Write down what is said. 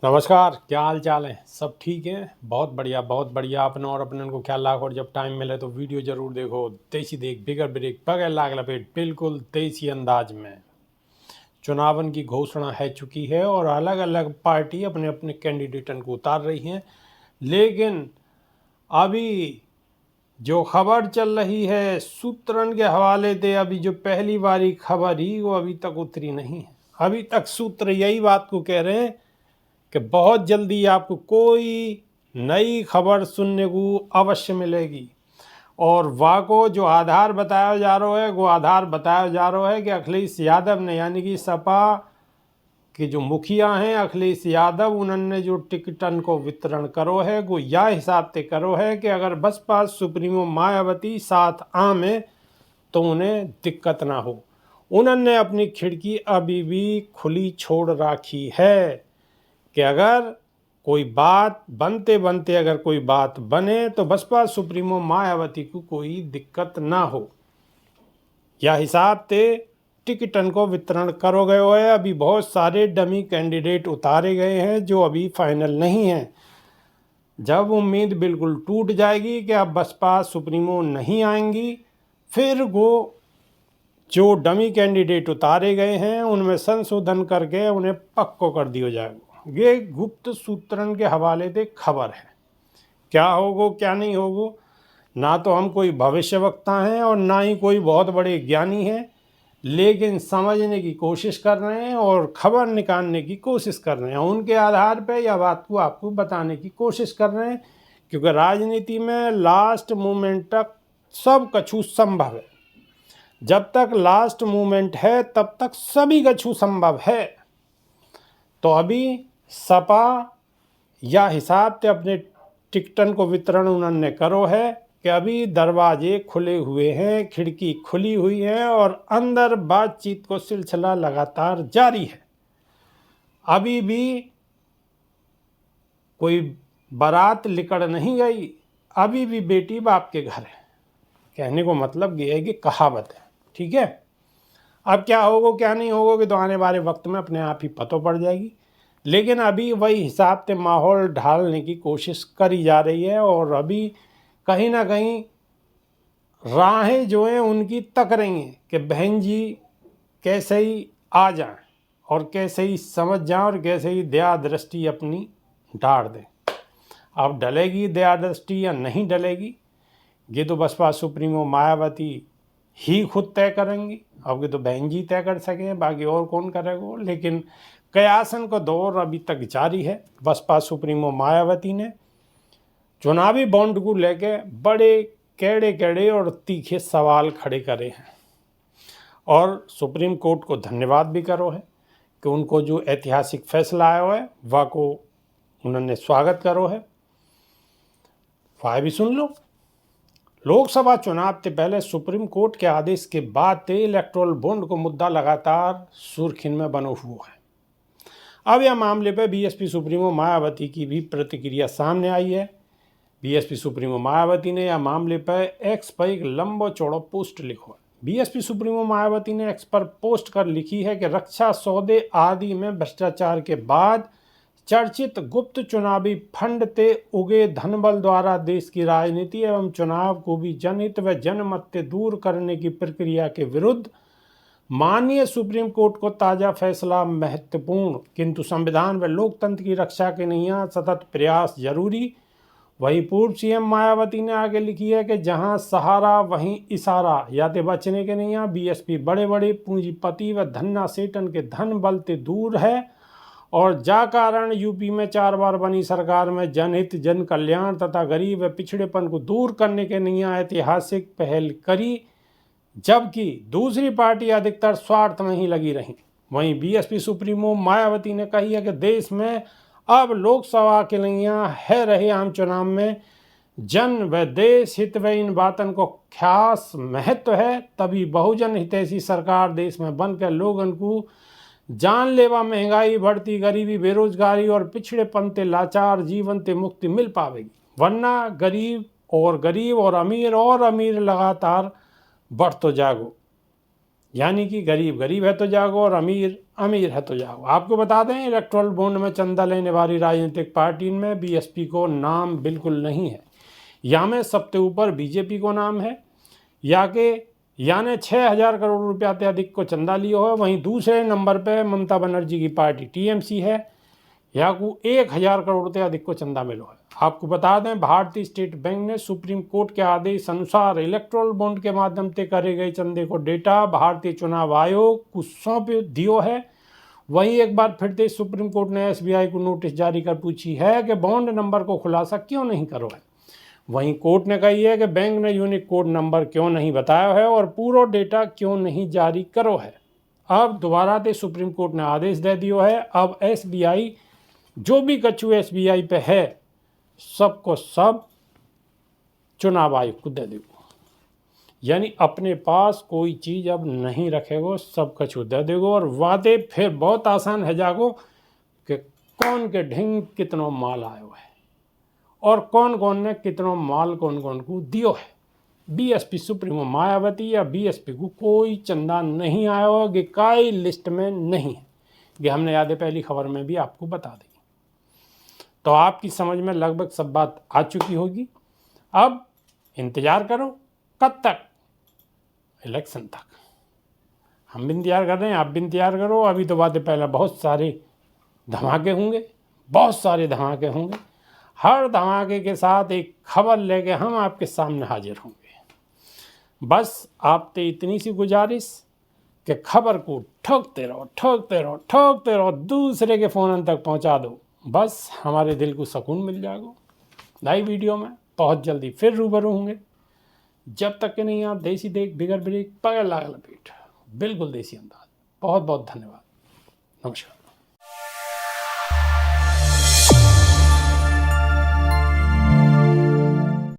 नमस्कार, क्या हाल चाल है? सब ठीक है? बहुत बढ़िया, बहुत बढ़िया। अपने और अपने को ख्याल रखो और जब टाइम मिले तो वीडियो जरूर देखो। देसी देख बिगर ब्रेक बगैर लाग लपेट बिल्कुल देसी अंदाज में। चुनावन की घोषणा है चुकी है और अलग अलग पार्टी अपने अपने कैंडिडेटन को उतार रही हैं, लेकिन अभी जो खबर चल रही है सूत्रन के हवाले से, अभी जो पहली बारी खबर ही वो अभी तक उतरी नहीं है। अभी तक सूत्र यही बात को कह रहे हैं कि बहुत जल्दी आपको कोई नई खबर सुनने को अवश्य मिलेगी। और वाको जो आधार बताया जा रहा है वो आधार बताया जा रहा है कि अखिलेश यादव ने, यानी कि सपा के जो मुखिया हैं अखिलेश यादव, उन्होंने जो टिकटन को वितरण करो है वो यह हिसाब से करो है कि अगर बसपा सुप्रीमो मायावती साथ आमे तो उन्हें दिक्कत ना हो। उन्होंने अपनी खिड़की अभी भी खुली छोड़ रखी है कि अगर कोई बात बनते बनते अगर कोई बात बने तो बसपा सुप्रीमो मायावती को कोई दिक्कत ना हो। यह हिसाब से टिकटन को वितरण करो गए है। अभी बहुत सारे डमी कैंडिडेट उतारे गए हैं जो अभी फाइनल नहीं हैं। जब उम्मीद बिल्कुल टूट जाएगी कि अब बसपा सुप्रीमो नहीं आएंगी, फिर वो जो डमी कैंडिडेट उतारे गए हैं उनमें संशोधन करके उन्हें पक्को कर दिया जाएगा। ये गुप्त सूत्रन के हवाले से खबर है। क्या होगो क्या नहीं होगो, ना तो हम कोई भविष्यवक्ता हैं और ना ही कोई बहुत बड़े ज्ञानी हैं, लेकिन समझने की कोशिश कर रहे हैं और खबर निकालने की कोशिश कर रहे हैं। उनके आधार पर यह बात को आपको बताने की कोशिश कर रहे हैं, क्योंकि राजनीति में लास्ट मोमेंट तक सब कछु संभव है। जब तक लास्ट मोमेंट है तब तक सभी कछु संभव है। तो अभी सपा या हिसाब से अपने टिकटन को वितरण उन्होंने करो है कि अभी दरवाजे खुले हुए हैं, खिड़की खुली हुई है और अंदर बातचीत को सिलसिला लगातार जारी है। अभी भी कोई बारात लिकड़ नहीं गई, अभी भी बेटी बाप के घर है। कहने को मतलब ये है कि कहावत है, ठीक है। अब क्या होगा क्या नहीं होगा कि तो आने वाले वक्त में अपने आप ही पता पड़ जाएगी, लेकिन अभी वही हिसाब से माहौल ढालने की कोशिश करी जा रही है और अभी कहीं ना कहीं राहें जो हैं उनकी तक रही हैं कि बहन जी कैसे ही आ जाएं और कैसे ही समझ जाएं और कैसे ही दया दृष्टि अपनी डाल दें। अब डलेगी दया दृष्टि या नहीं डलेगी, ये तो बसपा सुप्रीमो मायावती ही खुद तय करेंगी। अब ये तो बहन जी तय कर सकें, बाकी और कौन करेगा। लेकिन कयासन का दौर अभी तक जारी है। बसपा सुप्रीमो मायावती ने चुनावी बॉन्ड को लेके बड़े कैड़े कैड़े और तीखे सवाल खड़े करे हैं और सुप्रीम कोर्ट को धन्यवाद भी करो है कि उनको जो ऐतिहासिक फैसला आया है वह को उन्होंने स्वागत करो है। वाह भी सुन लो। लोकसभा चुनाव से पहले सुप्रीम कोर्ट के आदेश के बाद इलेक्टोरल बॉन्ड को मुद्दा लगातार सुर्खियों में बना हुआ है। अब यह मामले पर बीएसपी सुप्रीमो मायावती की भी प्रतिक्रिया सामने आई है। बीएसपी सुप्रीमो मायावती ने यह मामले पर एक्स पर एक लंबा चौड़ा पोस्ट लिखा है। बीएसपी सुप्रीमो मायावती ने एक्स पर पोस्ट कर लिखी है कि रक्षा सौदे आदि में भ्रष्टाचार के बाद चर्चित गुप्त चुनावी फंड ते उगे धनबल द्वारा देश की राजनीति एवं चुनाव को भी जनहित व जनमत से दूर करने की प्रक्रिया के विरुद्ध माननीय सुप्रीम कोर्ट को ताज़ा फैसला महत्वपूर्ण, किंतु संविधान व लोकतंत्र की रक्षा के लिए सतत प्रयास जरूरी। वहीं पूर्व सीएम मायावती ने आगे लिखी है कि जहां सहारा वहीं इशारा, याते बचने के नहीं। बीएसपी बड़े बड़े पूंजीपति व धन्ना सेठन के धन बल से दूर है और जा कारण यूपी में 4 बार बनी सरकार में जनहित जन कल्याण तथा गरीब व पिछड़ेपन को दूर करने के लिए ऐतिहासिक पहल करी, जबकि दूसरी पार्टी अधिकतर स्वार्थ में ही लगी रही। वहीं बीएसपी सुप्रीमो मायावती ने कही है कि देश में अब लोकसभा के लिए है रहे आम चुनाव में जन व देश हित व इन बातन को खास महत्व है, तभी बहुजन हितैषी सरकार देश में बनकर लोगन को जानलेवा महंगाई, बढ़ती गरीबी, बेरोजगारी और पिछड़ेपन ते लाचार जीवन ते मुक्ति मिल पावेगी। वरना गरीब और अमीर लगातार बढ़ तो जागो। यानी कि गरीब गरीब है तो जागो और अमीर अमीर है तो जागो। आपको बता दें, इलेक्टोरल बॉन्ड में चंदा लेने वाली राजनीतिक पार्टी में बीएसपी को नाम बिल्कुल नहीं है। या में सबसे ऊपर बीजेपी को नाम है, यानी 6,000 करोड़ रुपया से अधिक को चंदा लियो है। वहीं दूसरे नंबर पे ममता बनर्जी की पार्टी टीएमसी है, या को 1,000 करोड़ से अधिक को चंदा मिलो है। आपको बता दें, भारतीय स्टेट बैंक ने सुप्रीम कोर्ट के आदेश अनुसार इलेक्ट्रोल बॉन्ड के माध्यम से करे गए चंदे को डेटा भारतीय चुनाव आयोग को सौंप दियो है। वहीं एक बार फिर से सुप्रीम कोर्ट ने एसबीआई को नोटिस जारी कर पूछी है कि बॉन्ड नंबर को खुलासा क्यों नहीं करो है। वहीं कोर्ट ने कही है कि बैंक ने यूनिक कोड नंबर क्यों नहीं बताया है और पूरा डेटा क्यों नहीं जारी करो है। अब दोबारा से सुप्रीम कोर्ट ने आदेश दे दियो है। अब एसबीआई जो भी कछु एसबीआई पे है सबको सब चुनाव आयोग को दे देगो। यानी अपने पास कोई चीज़ अब नहीं रखेगो, सब कछु दे देगो। और वादे फिर बहुत आसान है जागो कि कौन के ढिंग कितनो माल आयो है और कौन कौन ने कितनो माल कौन कौन को दियो है। बीएसपी सुप्रीमो मायावती या बीएसपी को कोई चंदा नहीं आया हो, कि काई लिस्ट में नहीं है। ये हमने यादें पहली खबर में भी आपको बता दी। तो आपकी समझ में लगभग सब बात आ चुकी होगी। अब इंतज़ार करो, कब तक? इलेक्शन तक। हम भी इंतज़ार कर रहे हैं, आप भी इंतज़ार करो। अभी तो बातें पहले बहुत सारे धमाके होंगे, बहुत सारे धमाके होंगे। हर धमाके के साथ एक खबर लेके हम आपके सामने हाजिर होंगे। बस आपसे इतनी सी गुजारिश कि खबर को ठोकते रहो, ठोकते रहो, ठोकते रहो, दूसरे के फ़ोन तक पहुंचा दो। बस हमारे दिल को सुकून मिल जाएगा। नई वीडियो में बहुत जल्दी फिर रूबरू होंगे। जब तक कि नहीं आप देसी देख बिगर ब्रेक पकड़ लागल पेट, बिल्कुल देसी अंदाज। बहुत बहुत धन्यवाद। नमस्कार।